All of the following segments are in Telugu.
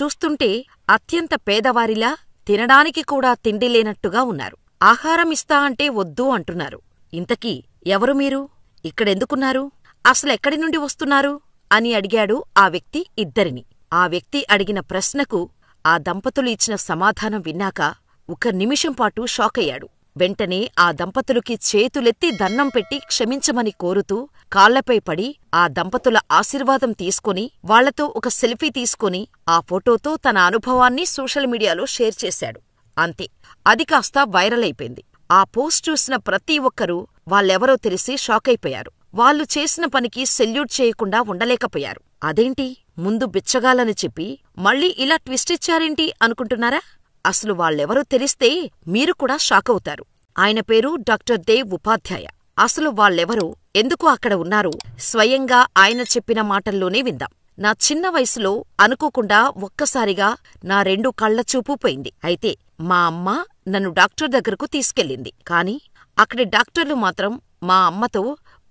చూస్తుంటే అత్యంత పేదవారిలా తినడానికి కూడా తిండి లేనట్టుగా ఉన్నారు. ఆహారమిస్తా అంటే వద్దు అంటున్నారు. ఇంతకీ ఎవరు మీరు? ఇక్కడెందుకున్నారు? అసలెక్కడి నుండి వస్తున్నారు? అని అడిగాడు ఆ వ్యక్తి ఇద్దరిని. ఆ వ్యక్తి అడిగిన ప్రశ్నకు ఆ దంపతులు ఇచ్చిన సమాధానం విన్నాక ఒక నిమిషంపాటు షాకయ్యాడు. వెంటనే ఆ దంపతులకి చేతులెత్తి దన్నం పెట్టి క్షమించమని కోరుతూ కాళ్లపై పడి ఆ దంపతుల ఆశీర్వాదం తీసుకుని వాళ్లతో ఒక సెల్ఫీ తీసుకుని ఆ ఫోటోతో తన అనుభవాన్ని సోషల్ మీడియాలో షేర్ చేశాడు. అంతే, అది కాస్త వైరల్ అయిపోయింది. ఆ పోస్ట్ చూసిన ప్రతి ఒక్కరూ వాళ్ళెవరో తెలిసి షాకైపోయారు. వాళ్ళు చేసిన పనికి సెల్యూట్ చేయకుండా ఉండలేకపోయారు. అదేంటి, ముందు బిచ్చగాలని చెప్పి మళ్ళీ ఇలా ట్విస్టిచ్చారేంటి అనుకుంటున్నారా? అసలు వాళ్ళెవరో తెలిస్తే మీరు కూడా షాకవుతారు. ఆయన పేరు డాక్టర్ దేవ్ ఉపాధ్యాయ. అసలు వాళ్ళెవరో, ఎందుకు అక్కడ ఉన్నారో స్వయంగా ఆయన చెప్పిన మాటల్లోనే విందాం. నా చిన్న వయసులో అనుకోకుండా ఒక్కసారిగా నా 2 కళ్లచూపు పోయింది. అయితే మా అమ్మ నన్ను డాక్టర్ దగ్గరకు తీసుకెళ్ళింది. కాని అక్కడి డాక్టర్లు మాత్రం మా అమ్మతో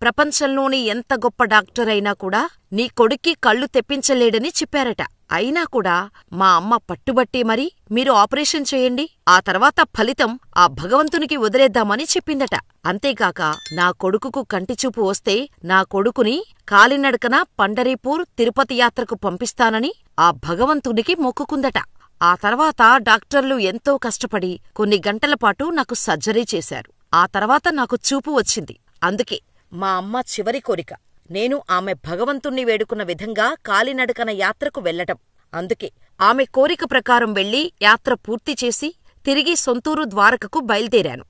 ప్రపంచంలోని ఎంత గొప్ప డాక్టరైనా కూడా నీ కొడుక్కి కళ్ళు తెప్పించలేడని చెప్పారట. అయినా కూడా మా అమ్మ పట్టుబట్టి మరీ మీరు ఆపరేషన్ చేయండి, ఆ తర్వాత ఫలితం ఆ భగవంతునికి వదిలేద్దామని చెప్పిందట. అంతేగాక నా కొడుకుకు కంటిచూపు వస్తే నా కొడుకుని కాలినడకన పండరీపూర్ తిరుపతి యాత్రకు పంపిస్తానని ఆ భగవంతునికి మొక్కుకుందట. ఆ తర్వాత డాక్టర్లు ఎంతో కష్టపడి కొన్ని గంటలపాటు నాకు సర్జరీ చేశారు. ఆ తర్వాత నాకు చూపు వచ్చింది. అందుకే మా అమ్మ చివరి కోరిక నేను ఆమె భగవంతుణ్ణి వేడుకున్న విధంగా కాలినడకన యాత్రకు వెళ్లటం. అందుకే ఆమె కోరిక ప్రకారం వెళ్లి యాత్ర పూర్తిచేసి తిరిగి సొంతూరు ద్వారకకు బయల్దేరాను.